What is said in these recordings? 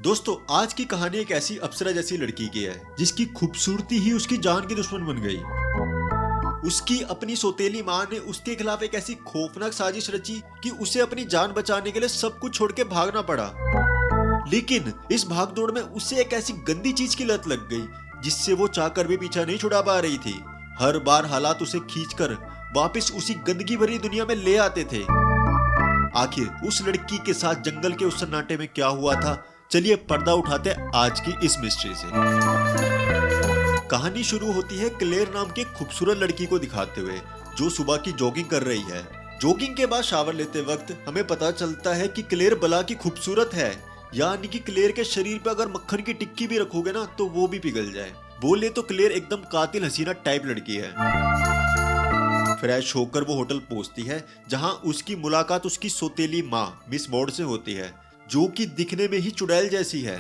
दोस्तों आज की कहानी एक ऐसी अप्सरा जैसी लड़की की है जिसकी खूबसूरती ही उसकी जान की दुश्मन बन गई। उसकी अपनी सौतेली माँ ने उसके खिलाफ एक ऐसी खौफनाक साजिश रची कि उसे अपनी जान बचाने के लिए सब कुछ छोड़ के भागना पड़ा। लेकिन इस भागदौड़ में उसे एक ऐसी गंदी चीज की लत लग गई जिससे वो चाहकर भी पीछा नहीं छुड़ा पा रही थी। हर बार हालात उसे खींचकर वापस उसी गंदगी भरी दुनिया में ले आते थे। आखिर उस लड़की के साथ जंगल के उस सन्नाटे में क्या हुआ था, चलिए पर्दा उठाते हैं आज की इस मिस्ट्री से। कहानी शुरू होती है क्लेयर नाम के खूबसूरत लड़की को दिखाते हुए जो सुबह की जॉगिंग कर रही है। जॉगिंग के बाद शावर लेते वक्त हमें पता चलता है कि क्लेयर बला की खूबसूरत है, यानी कि क्लेयर के शरीर पे अगर मक्खन की टिक्की भी रखोगे ना तो वो भी पिघल जाए। बोले तो क्लेयर एकदम कातिल हसीना टाइप लड़की है। फ्रेश होकर वो होटल पहुंचती है जहां उसकी मुलाकात उसकी सौतेली माँ मिस मॉड से होती है जो कि दिखने में ही चुड़ैल जैसी है।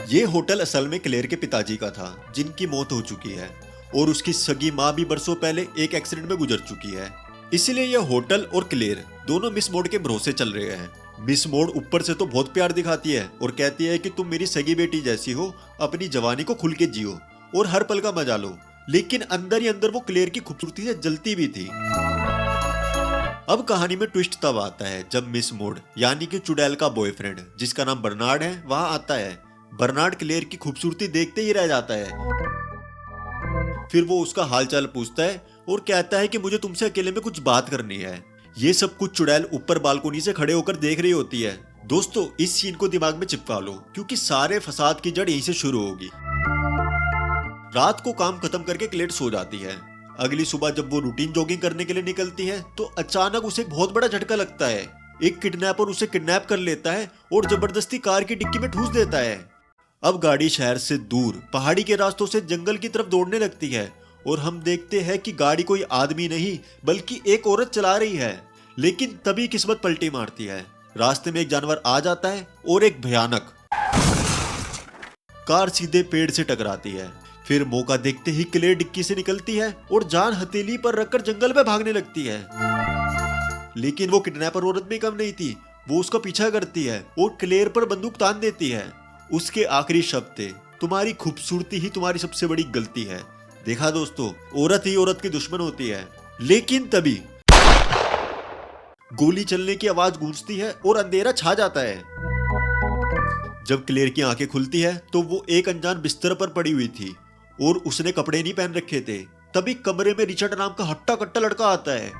ये होटल असल में क्लेयर के पिताजी का था जिनकी मौत हो चुकी है और उसकी सगी माँ भी बरसों पहले एक एक्सीडेंट में गुजर चुकी है। इसलिए यह होटल और क्लेयर दोनों मिस मॉड के भरोसे चल रहे हैं। मिस मॉड ऊपर से तो बहुत प्यार दिखाती है और कहती है कि तुम मेरी सगी बेटी जैसी हो, अपनी जवानी को खुल के जियो और हर पल का मजा लो। लेकिन अंदर ही अंदर वो क्लेयर की खूबसूरती से जलती भी थी। अब कहानी में ट्विस्ट तब आता है जब मिस मॉड यानी कि चुड़ैल का बॉयफ्रेंड जिसका नाम बर्नार्ड है वहां आता है। बर्नार्ड क्लेयर की खूबसूरती देखते ही रह जाता है। फिर वो उसका हालचाल पूछता है और कहता है कि मुझे तुमसे अकेले में कुछ बात करनी है। ये सब कुछ चुड़ैल ऊपर बालकोनी से खड़े होकर देख रही होती है। दोस्तों इस सीन को दिमाग में चिपका लो क्योंकि सारे फसाद की जड़ यहीं से शुरू होगी। रात को काम खत्म करके क्लेयर सो जाती है। अगली सुबह जब वो रूटीन जॉगिंग करने के लिए निकलती है तो अचानक उसे एक बहुत बड़ा झटका लगता है। एक किडनैपर उसे किडनैप कर लेता है और जबरदस्ती कार की डिक्की में ठूस देता है। अब गाड़ी शहर से दूर पहाड़ी के रास्तों से जंगल की तरफ दौड़ने लगती है और हम देखते हैं कि गाड़ी कोई आदमी नहीं बल्कि एक औरत चला रही है। लेकिन तभी किस्मत पलटी मारती है। रास्ते में एक जानवर आ जाता है और एक भयानक कार सीधे पेड़ से टकराती है। फिर मौका देखते ही क्लेयर डिक्की से निकलती है और जान हथेली पर रखकर जंगल में भागने लगती है। लेकिन वो किडनैपर औरत भी कम नहीं थी, वो उसका पीछा करती है और क्लेयर पर बंदूक तान देती है। उसके आखिरी शब्द थे, तुम्हारी खूबसूरती ही तुम्हारी सबसे बड़ी गलती है। देखा दोस्तों, औरत ही औरत की दुश्मन होती है। लेकिन तभी गोली चलने की आवाज गूंजती है और अंधेरा छा जाता है। जब क्लेयर की आंखें खुलती है तो वो एक अनजान बिस्तर पर पड़ी हुई थी और उसने कपड़े नहीं पहन रखे थे। तभी कमरे में रिचर्ड नाम का हट्टा कट्टा लड़का आता है।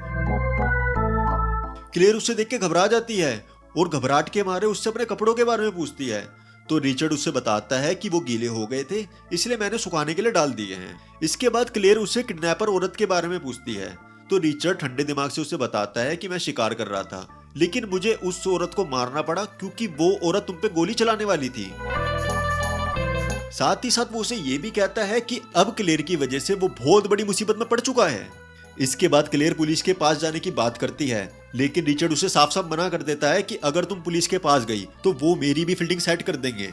क्लेयर उसे देख के घबरा जाती है और घबराहट के मारे उससे अपने कपड़ों के बारे में पूछती है तो रिचर्ड उसे बताता है कि वो गीले हो गए थे इसलिए मैंने सुखाने के लिए डाल दिए हैं। इसके बाद क्लेयर उसे किडनैपर औरत के बारे में पूछती है तो रिचर्ड ठंडे दिमाग से उसे बताता है कि मैं शिकार कर रहा था लेकिन मुझे उस औरत को मारना पड़ा क्योंकि वो औरत तुम पे गोली चलाने वाली थी। साथ ही साथ वो उसे ये भी कहता है कि अब क्लेयर की वजह से वो बहुत बड़ी मुसीबत में पड़ चुका है। इसके बाद क्लेयर पुलिस के पास जाने की बात करती है लेकिन रिचर्ड उसे साफ साफ मना कर देता है कि अगर तुम पुलिस के पास गई तो वो मेरी भी फील्डिंग सेट कर देंगे।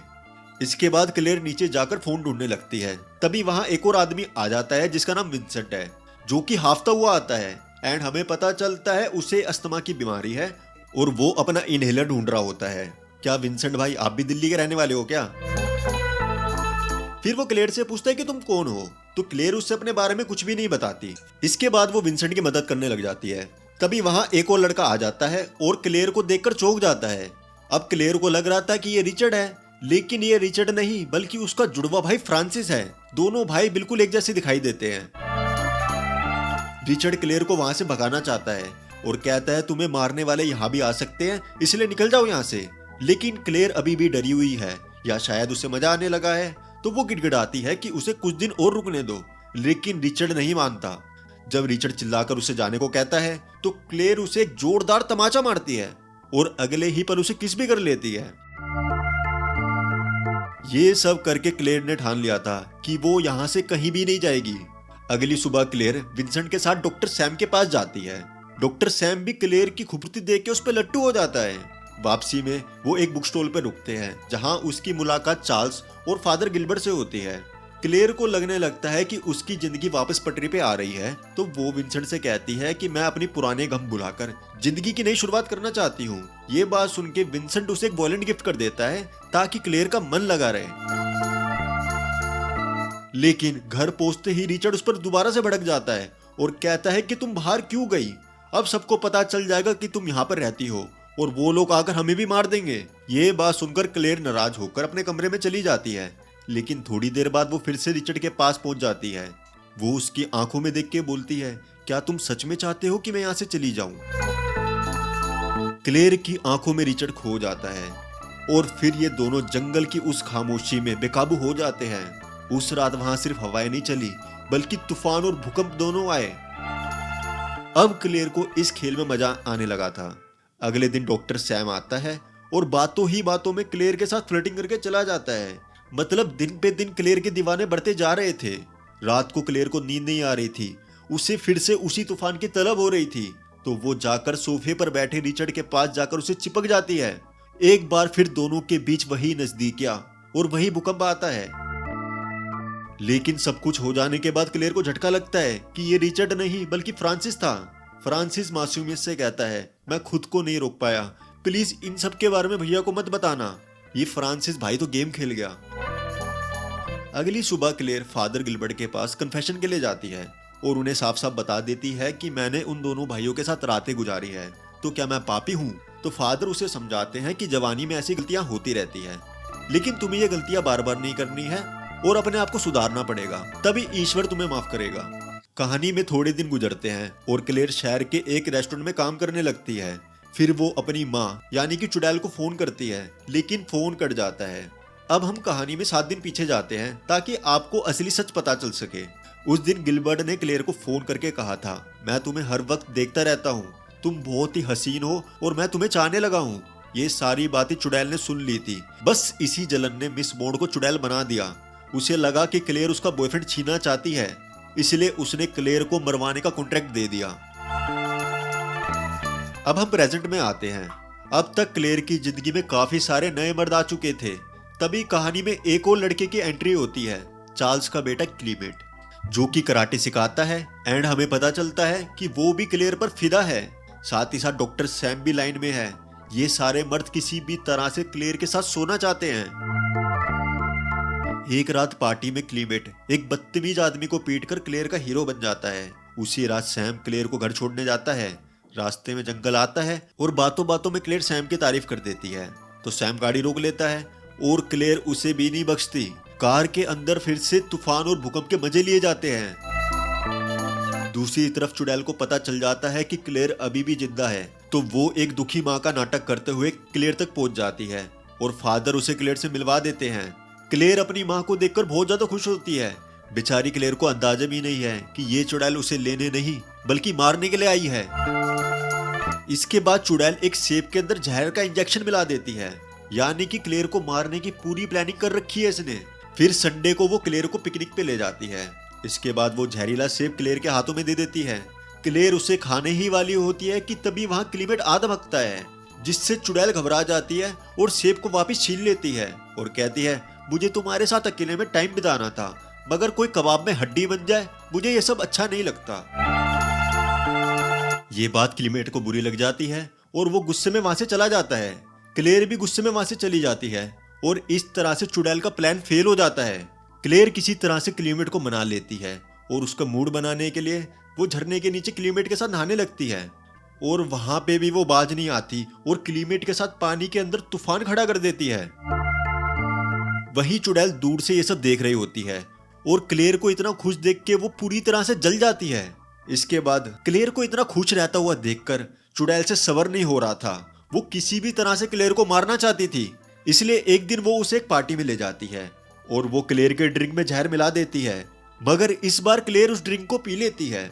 इसके बाद क्लेयर नीचे जाकर फोन ढूंढने लगती है। तभी वहां एक और आदमी आ जाता है जिसका नाम विंसेंट है जो कि हाफता हुआ आता है एंड हमें पता चलता है उसे अस्थमा की बीमारी है और वो अपना इनहेलर ढूंढ रहा होता है। क्या विंसेंट भाई आप भी दिल्ली के रहने वाले हो क्या? फिर वो क्लेयर से पूछता है कि तुम कौन हो तो क्लेयर उससे अपने बारे में कुछ भी नहीं बताती। इसके बाद वो विंसेंट की मदद करने लग जाती है। तभी वहां एक और लड़का आ जाता है और क्लेयर को देखकर चौंक जाता है। अब क्लेयर को लग रहा था कि ये रिचर्ड है लेकिन ये रिचर्ड नहीं बल्कि उसका जुड़वा भाई फ्रांसिस है। दोनों भाई बिल्कुल एक जैसे दिखाई देते हैं। रिचर्ड क्लेयर को वहां से भगाना चाहता है और कहता है तुम्हें मारने वाले यहाँ भी आ सकते हैं इसलिए निकल जाओ यहाँ से। लेकिन क्लेयर अभी भी डरी हुई है या शायद उसे मजा आने लगा है तो वो गिड़गिड़ाती है कि उसे कुछ दिन और रुकने दो। लेकिन रिचर्ड नहीं मानता। जब रिचर्ड चिल्लाकर उसे जाने को कहता है तो क्लेयर उसे एक जोरदार तमाचा मारती है और अगले ही पल उसे किस भी कर लेती है। ये सब करके क्लेयर ने ठान लिया था कि वो यहाँ से कहीं भी नहीं जाएगी। अगली सुबह क्लेयर विंसेंट के साथ डॉक्टर सैम के पास जाती है। डॉक्टर सैम भी क्लेयर की खूबसूरती देख के उस पर लट्टू हो जाता है। वापसी में वो एक बुक स्टॉल पर रुकते हैं जहां उसकी मुलाकात चार्ल्स और फादर गिलबर्ट से होती है। क्लेयर को लगने लगता है कि उसकी जिंदगी वापस पटरी पे आ रही है, तो वो विंसेंट से कहती है कि मैं अपनी पुराने गम भुलाकर जिंदगी की नई शुरुआत करना चाहती हूँ। ये बात सुन के विंसेंट उसे एक वॉलेट गिफ्ट कर देता है ताकि क्लेयर का मन लगा रहे। लेकिन घर पहुंचते ही रिचर्ड उस पर दोबारा से भड़क जाता है और कहता है कि तुम बाहर क्यों गई, अब सबको पता चल जाएगा कि तुम यहाँ पर रहती हो और वो लोग आकर हमें भी मार देंगे। ये बात सुनकर क्लेयर नाराज होकर अपने कमरे में चली जाती है, लेकिन थोड़ी देर बाद वो फिर से रिचर्ड के पास पहुंच जाती है। वो उसकी आंखों में देख के बोलती है, क्या तुम सच में चाहते हो कि मैं यहाँ से चली जाऊं? क्लेयर की आंखों में रिचर्ड खो जाता है और फिर ये दोनों जंगल की उस खामोशी में बेकाबू हो जाते हैं। उस रात वहां सिर्फ हवाएं नहीं चली, बल्कि तूफान और भूकंप दोनों आए। अब क्लेयर को इस खेल में मजा आने लगा था। अगले दिन डॉक्टर सैम आता है और बातों ही बातों में क्लेयर के साथ फ्लर्टिंग करके चला जाता है। मतलब दिन पे दिन क्लेयर के दीवाने बढ़ते जा रहे थे। रात को क्लेयर को नींद नहीं आ रही थी, उसे फिर से उसी तूफान की तलब हो रही थी, तो वो जाकर सोफे पर बैठे रिचर्ड के पास जाकर उसे चिपक जाती है। एक बार फिर दोनों के बीच वही नजदीकियां और वही भूकंप आता है। लेकिन सब कुछ हो जाने के बाद क्लेयर को झटका लगता है कि ये रिचर्ड नहीं बल्कि फ्रांसिस था। फ्रांसिस मासूमियत से कहता है, मैं खुद को नहीं रोक पाया, प्लीज इन सब के बारे में भैया को मत बताना। ये फ्रांसिस भाई तो गेम खेल गया। अगली सुबह क्लेयर फादर गिलबर्ट के पास कन्फेशन के लिए जाती है और उन्हें साफ साफ बता देती है कि मैंने उन दोनों भाइयों के साथ रातें गुजारी है, तो क्या मैं पापी हूँ? तो फादर उसे समझाते हैं कि जवानी में ऐसी गलतियां होती रहती है, लेकिन तुम्हें ये गलतियां बार बार नहीं करनी है और अपने आप को सुधारना पड़ेगा, तभी ईश्वर तुम्हें माफ करेगा। कहानी में थोड़े दिन गुजरते हैं और क्लेयर शहर के एक रेस्टोरेंट में काम करने लगती है। फिर वो अपनी माँ यानी कि चुड़ैल को फोन करती है, लेकिन फोन कट जाता है। अब हम कहानी में 7 दिन पीछे जाते हैं ताकि आपको असली सच पता चल सके। उस दिन गिलबर्ट ने क्लेयर को फोन करके कहा था, मैं तुम्हें हर वक्त देखता रहता हूँ, तुम बहुत ही हसीन हो और मैं तुम्हें चाहने लगा हूँ। ये सारी बातें चुड़ैल ने सुन ली थी। बस इसी जलन ने मिस बॉन्ड को चुड़ैल बना दिया। उसे लगा कि क्लेयर उसका बॉयफ्रेंड छीनना चाहती है, इसलिए उसने क्लेयर को मरवाने का कॉन्ट्रैक्ट दे दिया। अब हम प्रेजेंट में आते हैं। अब तक क्लेयर की जिंदगी में काफी सारे नए मर्द आ चुके थे। तभी कहानी में एक और लड़के की एंट्री होती है, चार्ल्स का बेटा क्लीमेट, जो कि कराटे सिखाता है। एंड हमें पता चलता है कि वो भी क्लेयर पर फिदा है। साथ ही साथ डॉक्टर सैम भी लाइन में है। ये सारे मर्द किसी भी तरह से क्लेयर के साथ सोना चाहते हैं। एक रात पार्टी में क्लीमेट एक बदतमीज आदमी को पीटकर क्लेयर का हीरो बन जाता है। उसी रात सैम क्लेयर को घर छोड़ने जाता है। रास्ते में जंगल आता है और बातों बातों में क्लेयर सैम की तारीफ कर देती है, तो सैम गाड़ी रोक लेता है और क्लेयर उसे भी नहीं बख्शती। कार के अंदर फिर से तूफान और भूकंप के मजे लिए जाते हैं। दूसरी तरफ चुड़ैल को पता चल जाता है कि क्लेयर अभी भी जिंदा है, तो वो एक दुखी माँ का नाटक करते हुए क्लेयर तक पहुंच जाती है और फादर उसे क्लेयर से मिलवा देते हैं। क्लेयर अपनी माँ को देखकर बहुत ज्यादा खुश होती है। बेचारी क्लेयर को अंदाजा भी नहीं है कि ये चुड़ैल उसे लेने नहीं बल्कि मारने के लिए आई है। इसके बाद चुड़ैल एक सेब के अंदर जहर का इंजेक्शन मिला देती है, यानी कि क्लेयर को मारने की पूरी प्लानिंग कर रखी है इसने। फिर संडे को वो क्लेयर को पिकनिक पे ले जाती है। इसके बाद वो जहरीला सेब क्लेयर के हाथों में दे देती है। क्लेयर उसे खाने ही वाली होती है कि तभी वहां क्लीमेट आ धमकता है, जिससे चुड़ैल घबरा जाती है और सेब को वापस छीन लेती है और कहती है, मुझे तुम्हारे साथ अकेले में टाइम बिताना था, मगर कोई कबाब में हड्डी बन जाए, मुझे ये सब अच्छा नहीं लगता। ये बात क्लीमेट को बुरी लग जाती है और वो गुस्से में वहां से चला जाता है। क्लेयर भी गुस्से में वहां से चली जाती है और इस तरह से चुड़ैल का प्लान फेल हो जाता है। क्लेयर किसी तरह से क्लीमेट को मना लेती है और उसका मूड बनाने के लिए वो झरने के नीचे क्लीमेट के साथ नहाने लगती है और वहां पे भी वो बाज नहीं आती और क्लीमेट के साथ पानी के अंदर तूफान खड़ा कर देती है। वहीं चुड़ैल दूर से ये सब देख रही होती है और क्लेयर को इतना खुश देख के वो पूरी तरह से जल जाती है। इसके बाद क्लेयर को इतना खुश रहता हुआ देखकर चुड़ैल से सबर नहीं हो रहा था। वो किसी भी तरह से क्लेयर को मारना चाहती थी, इसलिए एक दिन वो उसे एक पार्टी में ले जाती है और वो क्लेयर के ड्रिंक में जहर मिला देती है, मगर इस बार क्लेयर उस ड्रिंक को पी लेती है।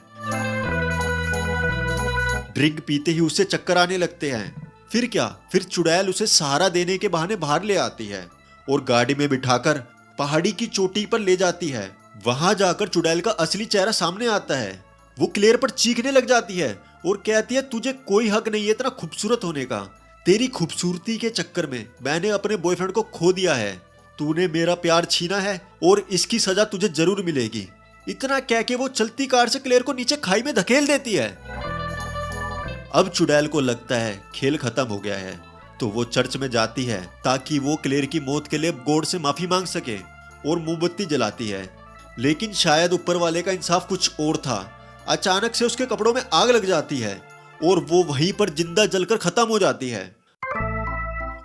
ड्रिंक पीते ही उसे चक्कर आने लगते हैं। फिर क्या, फिर चुड़ैल उसे सहारा देने के बहाने बाहर ले आती है और गाड़ी में बिठाकर पहाड़ी की चोटी पर ले जाती है। वहां जाकर चुड़ैल का असली चेहरा सामने आता है। वो क्लेयर पर चीखने लग जाती है और कहती है, तुझे कोई हक नहीं है इतना खूबसूरत होने का। तेरी खूबसूरती के चक्कर में मैंने अपने बॉयफ्रेंड को खो दिया है। तूने मेरा प्यार छीना है और इसकी सजा तुझे जरूर मिलेगी। इतना कह के वो चलती कार से क्लेयर को नीचे खाई में धकेल देती है। अब चुड़ैल को लगता है खेल खत्म हो गया है, तो वो चर्च में जाती है ताकि वो क्लेयर की मौत के लिए गॉड से माफी मांग सके और मोमबत्ती जलाती है। लेकिन शायद ऊपर वाले का इंसाफ कुछ और था। अचानक से उसके कपड़ों में आग लग जाती है और वो वहीं पर जिंदा जलकर खत्म हो जाती है।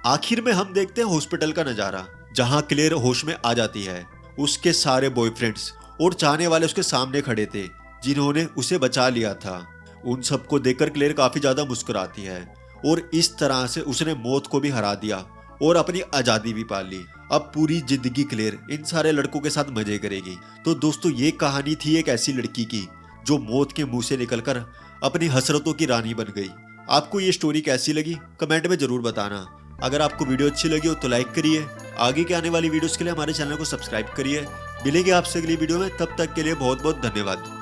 आखिर में हम देखते हैं हॉस्पिटल का नजारा, जहां क्लेयर होश में आ जाती है। उसके सारे बॉयफ्रेंड्स और चाहने वाले उसके सामने खड़े थे जिन्होंने उसे बचा लिया था। उन सबको देखकर क्लेयर काफी ज्यादा मुस्कुराती है और इस तरह से उसने मौत को भी हरा दिया और अपनी आजादी भी पा ली। अब पूरी जिंदगी क्लेयर इन सारे लड़कों के साथ मजे करेगी। तो दोस्तों, ये कहानी थी एक ऐसी लड़की की जो मौत के मुंह से निकलकर अपनी हसरतों की रानी बन गई। आपको ये स्टोरी कैसी लगी कमेंट में जरूर बताना। अगर आपको वीडियो अच्छी लगी हो तो लाइक करिए। आगे के आने वाली वीडियोस के लिए हमारे चैनल को सब्सक्राइब करिए। मिलेंगे आपसे अगली वीडियो में, तब तक के लिए बहुत बहुत धन्यवाद।